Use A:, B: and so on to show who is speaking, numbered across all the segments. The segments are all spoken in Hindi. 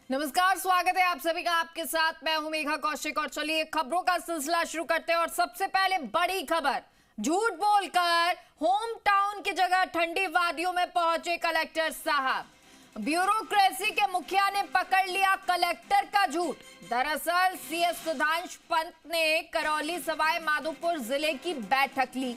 A: नमस्कार, स्वागत है आप सभी का। आपके साथ मैं हूं मेघा कौशिक और चलिए खबरों का सिलसिला शुरू करते हैं। और सबसे पहले बड़ी खबर, झूठ बोलकर होम टाउन की जगह ठंडी वादियों में पहुंचे कलेक्टर साहब। ब्यूरोक्रेसी के मुखिया ने पकड़ लिया कलेक्टर का झूठ। दरअसल सीएस सुधांशु पंत ने करौली सवाई माधोपुर जिले की बैठक ली।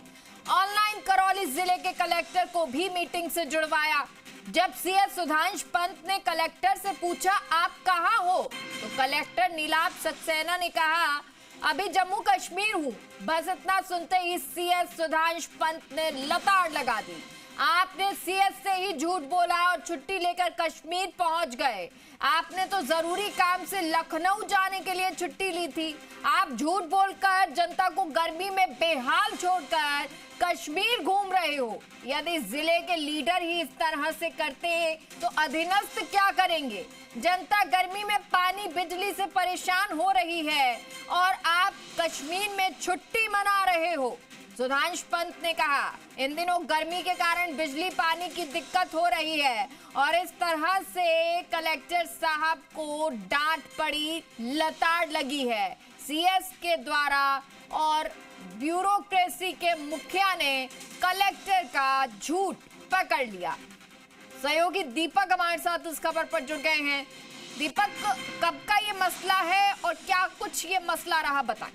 A: ऑनलाइन करौली जिले के कलेक्टर को भी मीटिंग से जुड़वाया। जब सीएस सुधांशु पंत ने कलेक्टर से पूछा आप कहां हो, तो कलेक्टर नीलाभ सक्सेना ने कहा अभी जम्मू कश्मीर हूं। बस इतना सुनते ही सीएस सुधांशु पंत ने लताड़ लगा दी। आपने सीएस से ही झूठ बोला और छुट्टी लेकर कश्मीर पहुंच गए। आपने तो जरूरी काम से लखनऊ जाने के लिए छुट्टी ली थी। आप झूठ बोलकर जनता को गर्मी में बेहाल छोड़कर कश्मीर घूम रहे हो। यदि जिले के लीडर ही इस तरह से करते हैं तो अधीनस्थ क्या करेंगे? जनता गर्मी में पानी बिजली से परेशान हो रही है और आप कश्मीर में छुट्टी मना रहे हो। सुधांशु पंत ने कहा इन दिनों गर्मी के कारण बिजली पानी की दिक्कत हो रही है और इस तरह से कलेक्टर साहब को डांट पड़ी, लताड़ लगी है सीएस के द्वारा। और ब्यूरोक्रेसी के मुखिया ने कलेक्टर का झूठ पकड़ लिया। सहयोगी दीपक हमारे साथ इस खबर पर जुड़ गए हैं। दीपक, कब का ये मसला है और क्या कुछ ये मसला रहा, बताएं।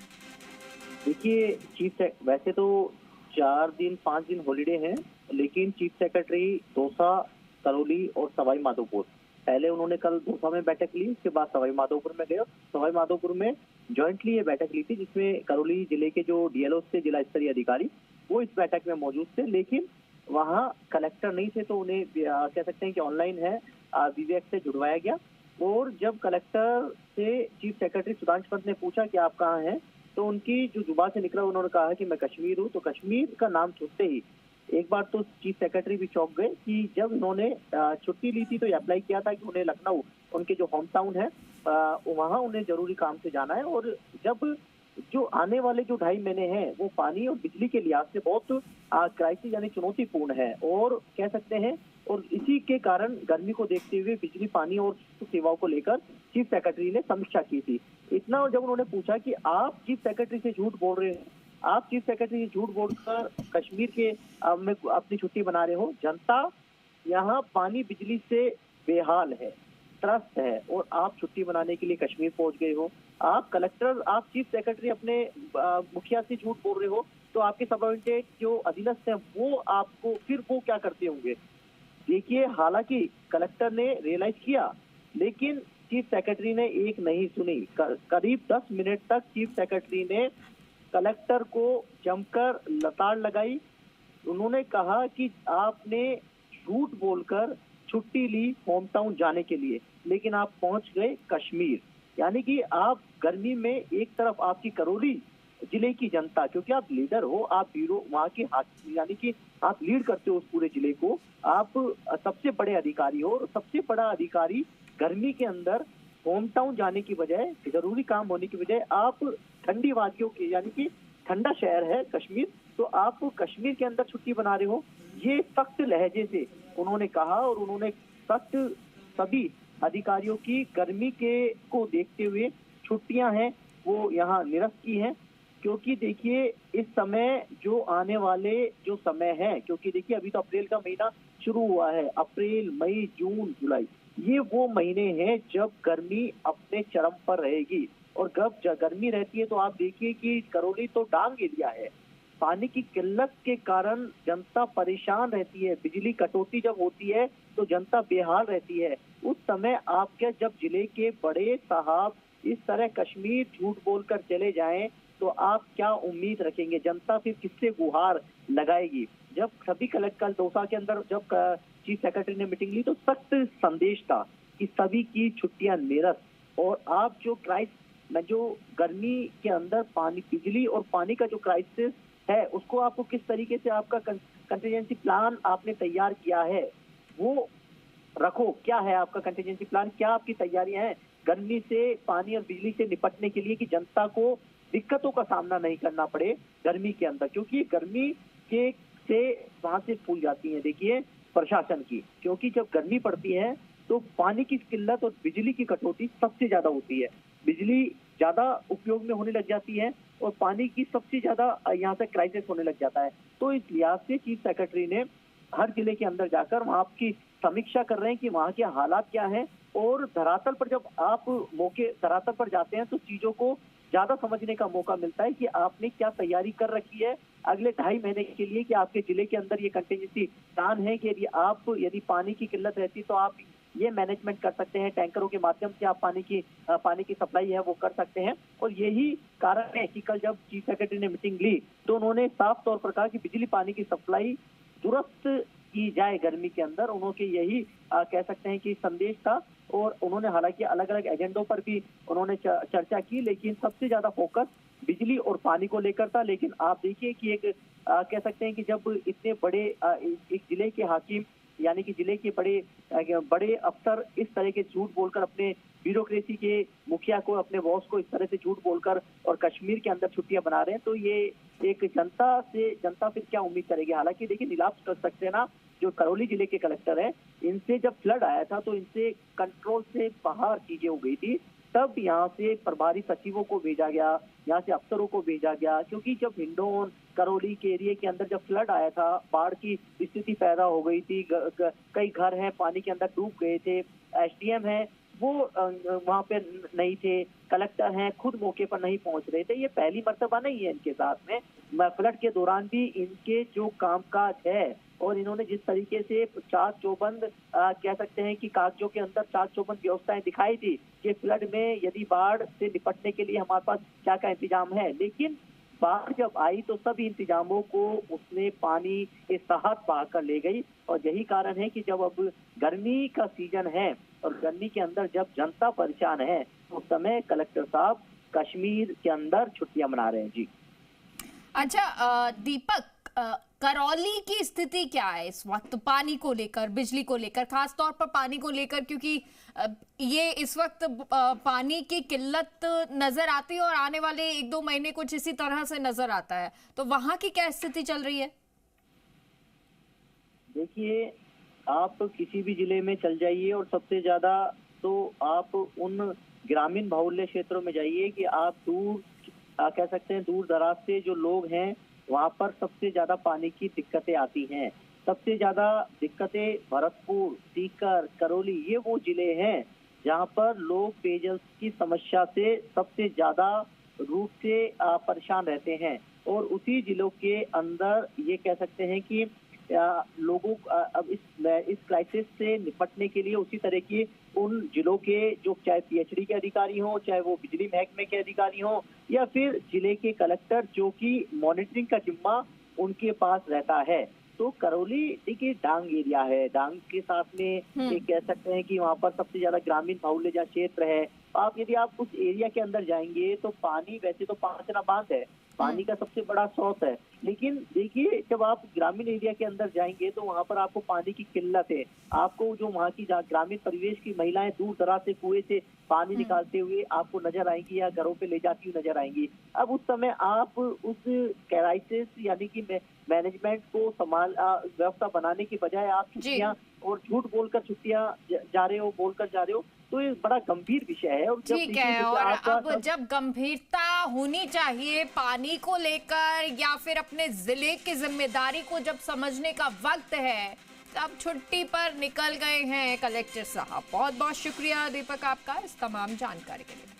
B: देखिए वैसे तो 4-5 दिन हॉलीडे हैं, लेकिन चीफ सेक्रेटरी दौसा, करौली और सवाई माधोपुर, पहले उन्होंने कल दौसा में बैठक ली, उसके बाद सवाई माधोपुर में गए। सवाई माधोपुर में जॉइंटली ये बैठक ली थी, जिसमें करौली जिले के जो डीएलओ थे, जिला स्तरीय अधिकारी, वो इस बैठक में मौजूद थे। लेकिन वहाँ कलेक्टर नहीं थे, तो उन्हें कह सकते हैं कि ऑनलाइन है, विवेक से जुड़वाया गया। और जब कलेक्टर से चीफ सेक्रेटरी सुधांशु पंत ने पूछा कि आप कहाँ हैं, तो उनकी जो जुबान से निकला, उन्होंने कहा कि मैं कश्मीर हूँ। तो कश्मीर का नाम सुनते ही एक बार तो चीफ सेक्रेटरी भी चौंक गए कि जब इन्होंने छुट्टी ली थी तो ये अप्लाई किया था कि उन्हें लखनऊ, उनके जो होम टाउन है, वहाँ उन्हें जरूरी काम से जाना है। और जब जो आने वाले जो 2.5 महीने हैं वो पानी और बिजली के लिहाज से बहुत क्राइसिस यानी चुनौतीपूर्ण है, और कह सकते हैं, और इसी के कारण गर्मी को देखते हुए बिजली, पानी और सेवाओं को लेकर चीफ सेक्रेटरी ने समीक्षा की थी। इतना, और जब उन्होंने पूछा कि आप चीफ सेक्रेटरी से झूठ बोल रहे हैं, आप चीफ सेक्रेटरी से झूठ बोलकर कश्मीर के में अपनी छुट्टी बना रहे हो, जनता यहाँ पानी बिजली से बेहाल है, त्रस्त है, और आप छुट्टी बनाने के लिए कश्मीर पहुंच गए हो। आप कलेक्टर, आप चीफ सेक्रेटरी अपने मुखिया से झूठ बोल रहे हो, तो आपके सबऑर्डिनेट जो अधीनस्थ हैं वो आपको फिर वो क्या करते होंगे? देखिए, हालांकि कलेक्टर ने रियलाइज किया, लेकिन चीफ सेक्रेटरी ने एक नहीं सुनी। करीब 10 मिनट तक चीफ सेक्रेटरी ने कलेक्टर को जमकर लताड़ लगाई। उन्होंने कहा कि आपने झूठ बोलकर छुट्टी ली होम टाउन जाने के लिए, लेकिन आप पहुंच गए कश्मीर। यानी कि आप गर्मी में, एक तरफ आपकी करौली जिले की जनता, क्योंकि आप लीडर हो, आप ब्यूरो वहाँ के यानी कि आप लीड करते हो उस पूरे जिले को, आप सबसे बड़े अधिकारी हो, और सबसे बड़ा अधिकारी गर्मी के अंदर होम टाउन जाने की बजाय, जरूरी काम होने की बजाय, आप ठंडी वादियों के, यानी कि ठंडा शहर है कश्मीर, तो आप कश्मीर के अंदर छुट्टी बना रहे हो। ये सख्त लहजे से उन्होंने कहा, और उन्होंने सख्त सभी अधिकारियों की गर्मी के को देखते हुए छुट्टियां हैं वो यहाँ निरस्त की हैं। क्योंकि देखिए, इस समय जो आने वाले जो समय है, क्योंकि देखिए अभी तो अप्रैल का महीना शुरू हुआ है, अप्रैल, मई, जून, जुलाई, ये वो महीने हैं जब गर्मी अपने चरम पर रहेगी। और जब गर्मी रहती है तो आप देखिए कि करौली तो डांग एरिया है, पानी की किल्लत के कारण जनता परेशान रहती है, बिजली कटौती जब होती है तो जनता बेहाल रहती है। उस समय आपके जब जिले के बड़े साहब इस तरह कश्मीर झूठ बोलकर चले जाएं, तो आप क्या उम्मीद रखेंगे? जनता फिर किससे गुहार लगाएगी? जब सभी कल दौसा के अंदर जब चीफ सेक्रेटरी ने मीटिंग ली तो सख्त संदेश था कि सभी की छुट्टियां निरस्त, और आप जो गर्मी के अंदर पानी, बिजली और पानी का जो क्राइसिस है, उसको आपको किस तरीके से आपका कंटीजेंसी प्लान आपने तैयार किया है वो रखो। क्या है आपका कंटीजेंसी प्लान? क्या आपकी तैयारियां हैं गर्मी से, पानी और बिजली से निपटने के लिए, कि जनता को दिक्कतों का सामना नहीं करना पड़े गर्मी के अंदर? क्योंकि गर्मी से सांसें फूल जाती हैं, देखिए, प्रशासन की, क्योंकि जब गर्मी पड़ती है तो पानी की किल्लत और बिजली की कटौती सबसे ज्यादा होती है। बिजली ज्यादा उपयोग में होने लग जाती है और पानी की सबसे ज्यादा यहाँ से क्राइसिस होने लग जाता है। तो इस लिहाज से चीफ सेक्रेटरी ने हर जिले के अंदर जाकर वहाँ की समीक्षा कर रहे हैं कि वहाँ के हालात क्या हैं, और धरातल पर जब आप धरातल पर जाते हैं तो चीजों को ज्यादा समझने का मौका मिलता है कि आपने क्या तैयारी कर रखी है अगले 2.5 महीने के लिए, कि आपके जिले के अंदर ये कंटिजेंसी प्लान है कि यदि पानी की किल्लत रहती तो आप ये मैनेजमेंट कर सकते हैं, टैंकरों के माध्यम से आप पानी की सप्लाई है वो कर सकते हैं। और यही कारण है कि कल जब चीफ सेक्रेटरी ने मीटिंग ली तो उन्होंने साफ तौर पर कहा कि बिजली पानी की सप्लाई दुरुस्त की जाए गर्मी के अंदर। उन्होंने यही कह सकते हैं कि संदेश था, और उन्होंने हालांकि अलग अलग एजेंडों पर भी उन्होंने चर्चा की, लेकिन सबसे ज्यादा फोकस बिजली और पानी को लेकर था। लेकिन आप देखिए कि कह सकते हैं कि जब इतने बड़े एक जिले के हाकिम यानी कि जिले के बड़े अफसर इस तरह के झूठ बोलकर अपने ब्यूरोक्रेसी के मुखिया को, अपने बॉस को इस तरह से झूठ बोलकर और कश्मीर के अंदर छुट्टियां बना रहे हैं, तो ये एक जनता फिर क्या उम्मीद करेगी। हालांकि देखिए नीलाभ सक्सेना जो करौली जिले के कलेक्टर हैं, इनसे जब फ्लड आया था तो इनसे कंट्रोल से बाहर चीजें हो गई थी, तब यहाँ से प्रभारी सचिवों को भेजा गया, यहाँ से अफसरों को भेजा गया, क्योंकि जब हिंडौन करौली के एरिया के अंदर जब फ्लड आया था, बाढ़ की स्थिति पैदा हो गई थी, कई घर हैं पानी के अंदर डूब गए थे, एसडीएम है वो वहाँ पे नहीं थे, कलेक्टर हैं खुद मौके पर नहीं पहुंच रहे थे। ये पहली मर्तबा नहीं है इनके साथ में, फ्लड के दौरान भी इनके जो कामकाज है और इन्होंने जिस तरीके से चाक चौबंद कह सकते हैं कि कागजों के अंदर चाक चौबंद व्यवस्थाएं दिखाई थी कि फ्लड में यदि बाढ़ से निपटने के लिए हमारे पास क्या क्या इंतजाम है, लेकिन बाढ़ जब आई तो सभी इंतजामों को उसने पानी के साथ बहाकर ले गई। और यही कारण है कि जब अब गर्मी का सीजन है और गर्मी के अंदर जब जनता परेशान है तो उस समय कलेक्टर साहब कश्मीर के अंदर छुट्टियां मना रहे हैं। जी
A: अच्छा दीपक, करौली की स्थिति क्या है इस वक्त पानी को लेकर, बिजली को लेकर, खास तौर पर पानी को लेकर, क्योंकि ये इस वक्त पानी की किल्लत नजर आती है और आने वाले 1-2 महीने कुछ इसी तरह से नजर आता है, तो वहां की क्या स्थिति चल रही है?
B: देखिए, आप किसी भी जिले में चल जाइए और सबसे ज्यादा तो आप उन ग्रामीण बाहुल्य क्षेत्रों में जाइए कि आप कह सकते हैं दूर दराज से जो लोग हैं वहाँ पर सबसे ज्यादा पानी की दिक्कतें आती हैं। सबसे ज्यादा दिक्कतें भरतपुर, सीकर, करौली, ये वो जिले हैं जहाँ पर लोग पेयजल की समस्या से सबसे ज्यादा रूप से परेशान रहते हैं। और उसी जिलों के अंदर ये कह सकते हैं कि लोगों अब इस क्राइसिस से निपटने के लिए उसी तरह की उन जिलों के जो चाहे पीएचडी के अधिकारी हों, चाहे वो बिजली महकमे के अधिकारी हों, या फिर जिले के कलेक्टर जो कि मॉनिटरिंग का जिम्मा उनके पास रहता है। तो करौली देखिए डांग एरिया है, डांग के साथ में ये कह सकते हैं कि वहाँ पर सबसे ज्यादा ग्रामीण बाहुल्य जहाँ क्षेत्र है। यदि आप उस एरिया के अंदर जाएंगे तो पानी वैसे तो पांचना बांध है, पानी का सबसे बड़ा स्रोत है, लेकिन देखिए जब आप ग्रामीण एरिया के अंदर जाएंगे तो वहाँ पर आपको पानी की किल्लत है। आपको जो वहाँ की ग्रामीण परिवेश की महिलाएं दूर दराज से कुएं से पानी निकालते हुए आपको नजर आएंगी या घरों पे ले जाती हुई नजर आएंगी। अब उस समय आप उस क्राइसिस यानी कि मैनेजमेंट को व्यवस्था बनाने की बजाय आप छुट्टियां और झूठ बोलकर छुट्टियां बोलकर जा रहे हो, तो ये बड़ा गंभीर विषय है। और
A: ठीक है, और अब जब गंभीरता होनी चाहिए पानी को लेकर या फिर अपने जिले की जिम्मेदारी को जब समझने का वक्त है, तब छुट्टी पर निकल गए हैं कलेक्टर साहब। बहुत बहुत शुक्रिया दीपक आपका इस तमाम जानकारी के लिए।